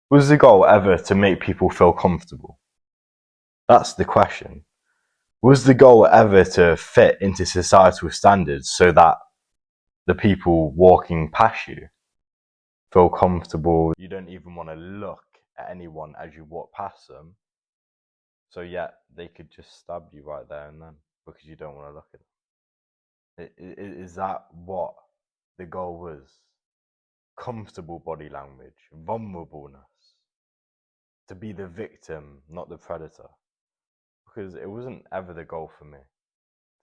Was the goal ever to make people feel comfortable? That's the question. Was the goal ever to fit into societal standards so that the people walking past you feel comfortable? You don't even want to look at anyone as you walk past them, so yet they could just stab you right there and then because you don't want to look at them. Is that what the goal was? Comfortable body language, vulnerableness, to be the victim, not the predator. Because it wasn't ever the goal for me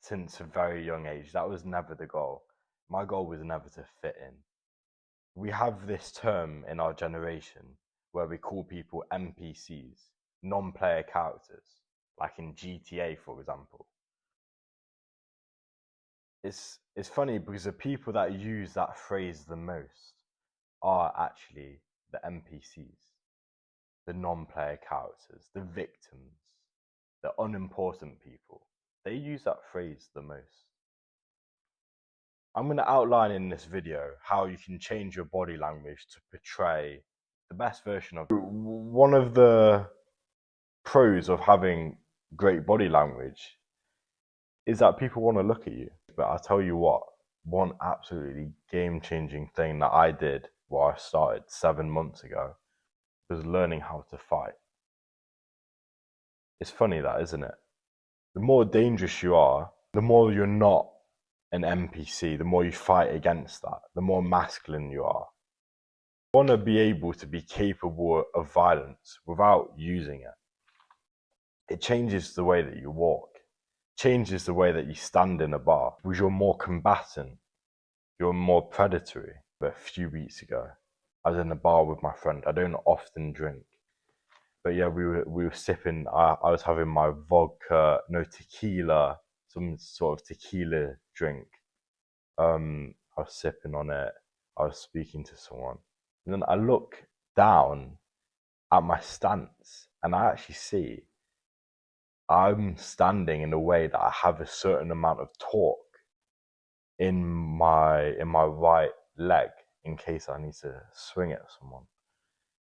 since a very young age. That was never the goal. My goal was never to fit in. We have this term in our generation where we call people NPCs, non-player characters, like in GTA, for example. It's funny because the people that use that phrase the most are actually the NPCs, the non-player characters, the victims, the unimportant people. They use that phrase the most. I'm going to outline in this video how you can change your body language to portray the best version of you. One of the pros of having great body language is that people want to look at you. But I'll tell you what, one absolutely game-changing thing that I did while I started 7 months ago was learning how to fight. It's funny that, isn't it? The more dangerous you are, the more you're not an NPC, the more you fight against that, the more masculine you are. You want to be able to be capable of violence without using it. It changes the way that you walk, changes the way that you stand in a bar, because you're more combatant, you're more predatory. But a few weeks ago, I was in a bar with my friend. I don't often drink, but yeah, we were sipping. I was having my vodka, no tequila, some sort of tequila drink. I was sipping on it. I was speaking to someone, and then I look down at my stance, and I actually see I'm standing in a way that I have a certain amount of torque in my right leg in case I need to swing at someone.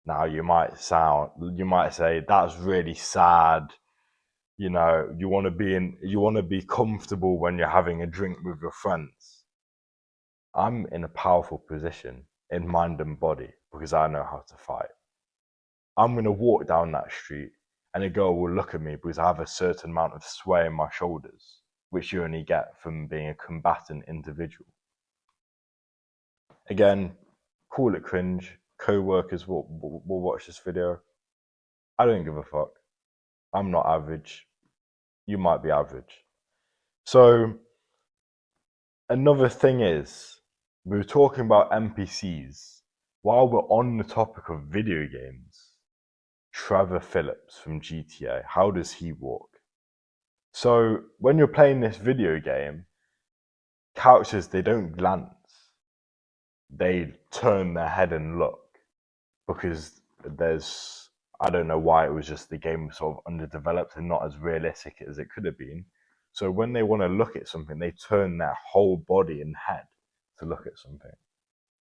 Now you might say that's really sad. You know, you want to be comfortable when you're having a drink with your friends. I'm in a powerful position in mind and body because I know how to fight. I'm going to walk down that street and a girl will look at me because I have a certain amount of sway in my shoulders, which you only get from being a combatant individual. Again, call it cringe. Co-workers will watch this video. I don't give a fuck. I'm not average. You might be average. So another thing is, we were talking about NPCs. While we're on the topic of video games, Trevor Phillips from GTA, how does he walk? So when you're playing this video game, characters, they don't glance. They turn their head and look because I don't know why it was just the game was sort of underdeveloped and not as realistic as it could have been. So when they want to look at something, they turn their whole body and head to look at something.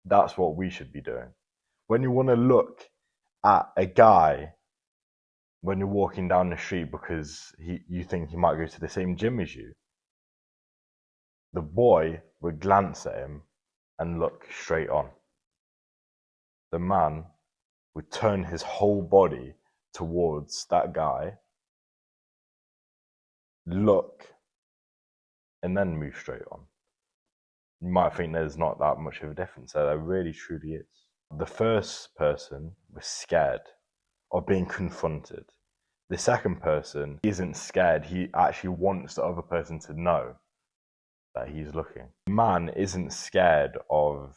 That's what we should be doing. When you want to look at a guy when you're walking down the street because you think he might go to the same gym as you, the boy would glance at him and look straight on. The man would turn his whole body towards that guy, look, and then move straight on. You might think there's not that much of a difference there. There really truly is. The first person was scared of being confronted. The second person isn't scared. He actually wants the other person to know that he's looking. The man isn't scared of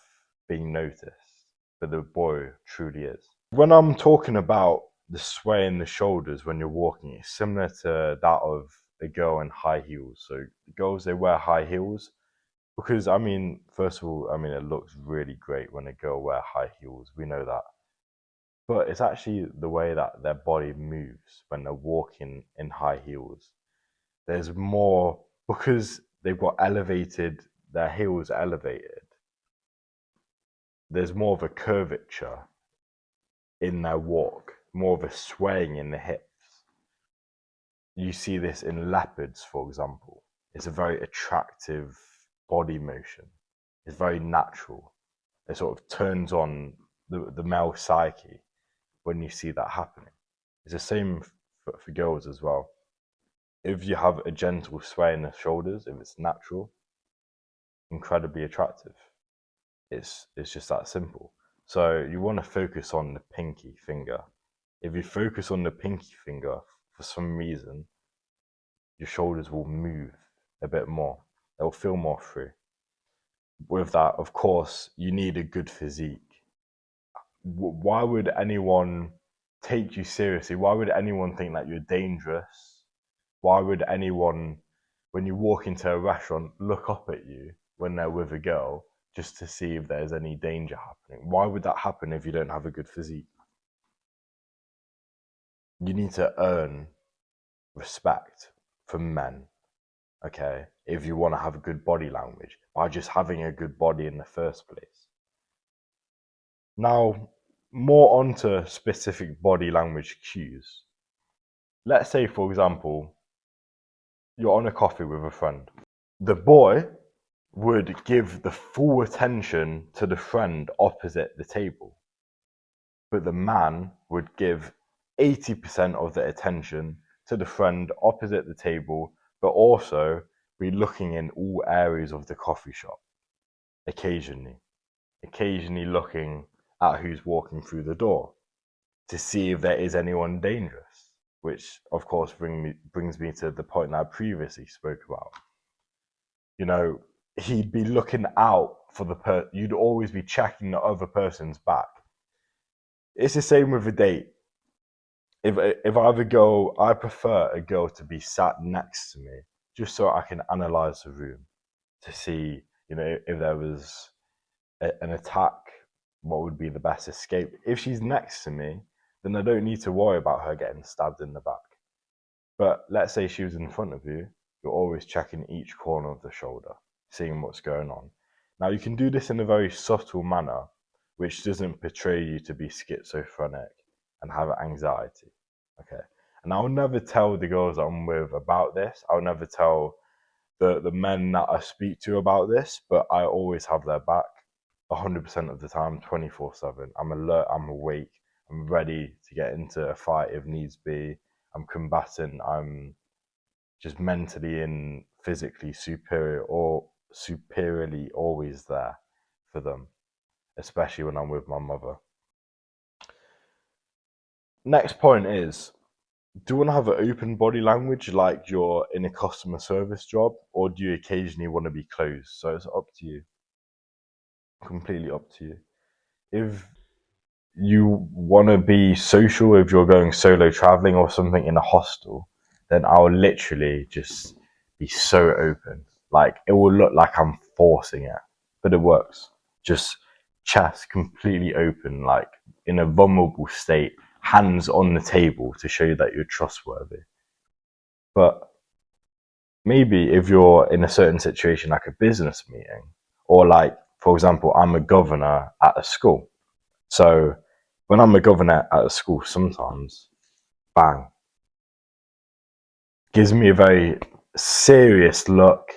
being noticed, but the boy truly is. When I'm talking about the sway in the shoulders when you're walking, it's similar to that of a girl in high heels. So girls, they wear high heels because, I mean, first of all, I mean, it looks really great when a girl wears high heels. We know that. But it's actually the way that their body moves when they're walking in high heels. There's more, because they've got their heels elevated, there's more of a curvature in their walk, more of a swaying in the hips. You see this in leopards, for example. It's a very attractive body motion. It's very natural. It sort of turns on the male psyche when you see that happening. It's the same for girls as well. If you have a gentle sway in the shoulders, if it's natural, incredibly attractive. It's just that simple. So you want to focus on the pinky finger. If you focus on the pinky finger, for some reason, your shoulders will move a bit more. They'll feel more free. With that, of course, you need a good physique. Why would anyone take you seriously? Why would anyone think that you're dangerous? Why would anyone, when you walk into a restaurant, look up at you when they're with a girl just to see if there's any danger happening? Why would that happen if you don't have a good physique? You need to earn respect from men, okay, if you want to have a good body language, by just having a good body in the first place. Now, more onto specific body language cues. Let's say, for example, you're on a coffee with a friend. The boy would give the full attention to the friend opposite the table, but the man would give 80% of the attention to the friend opposite the table, but also be looking in all areas of the coffee shop, occasionally looking at who's walking through the door to see if there is anyone dangerous, which of course brings me to the point that I previously spoke about. You know, he'd be looking out for you'd always be checking the other person's back. It's the same with a date. If I have a girl, I prefer a girl to be sat next to me, just so I can analyze the room to see, you know, if there was an attack, what would be the best escape. If she's next to me, then I don't need to worry about her getting stabbed in the back. But let's say she was in front of you, you're always checking each corner of the shoulder, seeing what's going on. Now, you can do this in a very subtle manner, which doesn't portray you to be schizophrenic and have anxiety, okay? And I'll never tell the girls I'm with about this. I'll never tell the men that I speak to about this, but I always have their back 100% of the time, 24/7. I'm alert, I'm awake, I'm ready to get into a fight if needs be. I'm combatant, I'm just mentally and physically superior or superiorly always there for them, especially when I'm with my mother. Next point is, do you want to have an open body language like you're in a customer service job, or do you occasionally want to be closed? So it's up to you. Completely up to you. If you want to be social, if you're going solo traveling or something in a hostel, then I'll literally just be so open. Like, it will look like I'm forcing it, but it works. Just chest completely open, like in a vulnerable state, hands on the table to show you that you're trustworthy. But maybe if you're in a certain situation, like a business meeting, or like, for example, I'm a governor at a school. So when I'm a governor at a school, sometimes, bang, gives me a very serious look.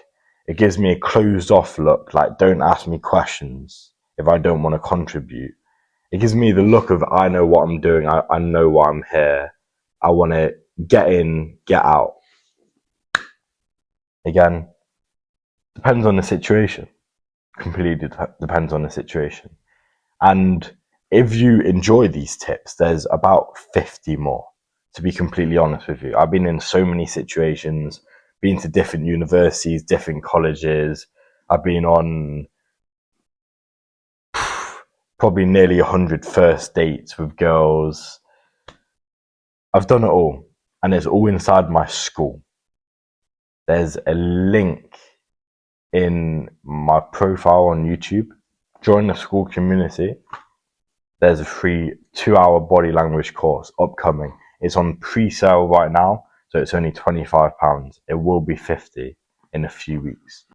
It gives me a closed off look, like, don't ask me questions if I don't want to contribute. It gives me the look of, I know what I'm doing, I know why I'm here, I want to get in, get out. Again, depends on the situation. Completely depends on the situation. And if you enjoy these tips, there's about 50 more, to be completely honest with you. I've been in so many situations, been to different universities, different colleges. I've been on probably nearly 100 first dates with girls. I've done it all, and it's all inside my school. There's a link in my profile on YouTube. Join the school community. There's a free 2-hour body language course upcoming. It's on pre-sale right now, so it's only £25. It will be £50 in a few weeks.